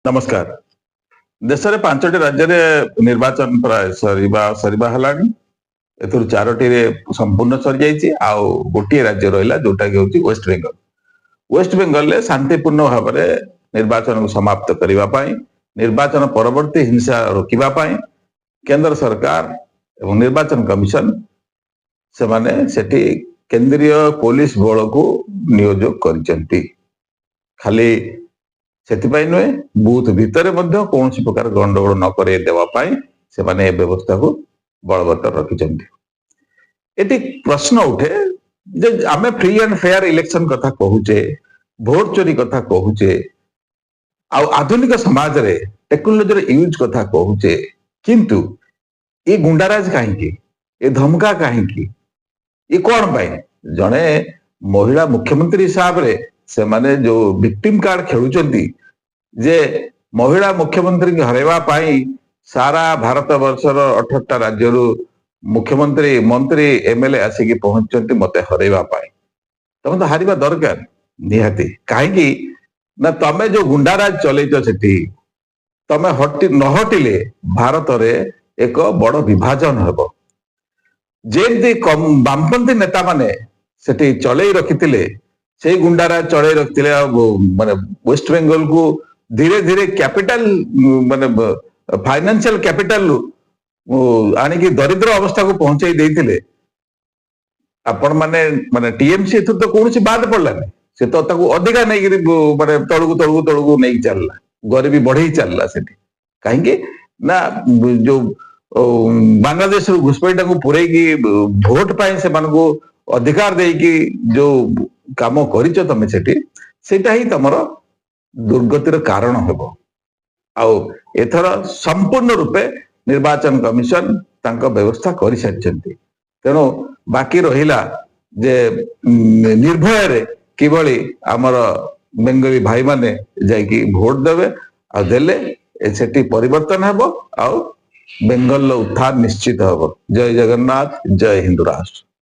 नमस्कार। देश में 5टी राज्य में निर्वाचन प्राय सरीबा हलानी। एथुर 4टी रे संपूर्ण सरी जाइए आउ गोटे राज्य रहा जोटा कि हूँ वेस्ट बेंगल। वेस्ट बेंगल में शांतिपूर्ण भाव में निर्वाचन को समाप्त करने, निर्वाचन परवर्ती हिंसा रोकने केंद्र सरकार एवं निर्वाचन कमिशन से माने सेठी केंद्रीय पुलिस बल को नियोजक कर खाली से नुहे बूथ भितर कौन प्रकार गंडगोल न करवाई से माने व्यवस्था को बलवत्तर रखिंट। ये प्रश्न उठे जे आमे फ्री एंड फेयर इलेक्शन कथा कहूचे, भोट चोरी कथा कहूचे, आधुनिक समाज रे टेक्नोलोजी यूज कथा कहूचे, किंतु ये गुंडाराज कहीं, ये धमका कहीं, ये कौन पाई जड़े महिला मुख्यमंत्री हिसाब रे से माने जो विक्टिम कार्ड खेलुचंती जे महिला मुख्यमंत्री की हरेवा पाई सारा भारत वर्षर 18टा राज्य मुख्यमंत्री मंत्री एमएलए आसिकी पहुंचती मत हरेवा पाई। तुम तो हारिबा दरकार निहाती कहीं ना तमे जो गुंडाराज चलैच सेठी तमे न हटिले भारत रे एक बड़ विभाजन हेबो। जेमती वामपंथी नेता माने सेठी चलै रखिथिले से गुंडाराज चलै रखिथिले माने वेस्ट बेंगल को धीरे धीरे कैपिटल माने फाइनेंशियल कैपिटल आनिकी दरिद्र अवस्था को पहुंचाई देइथिले। आपण माने माने टीएमसी तो कौन सी बात पड़लानी से तो ताको अधिका नहीं माने तळगु नहीं चलला, गरीबी बढ़ी चलला सेठी कहीं ना जो बांग्लादेश घुसपैठा को पुरैकी भोट पाई से मानको अधिकार देकी जो काम करिच तमे सेठी सेटा ही तमरो दुर्गतिर कारण हेबो। आउ एथर संपूर्ण रूपे निर्वाचन कमिशन तांको व्यवस्था करि सारिचंती। तेणु बाकी रहिला जे निर्भय रे किबळी हमर बेंगली भाई माने जायकी भोट देबे आ देले सेठी परिवर्तन हेबो आउ बेंगल उत्थान निश्चित हेबो। जय जगन्नाथ, जय हिंदू राष्ट्र।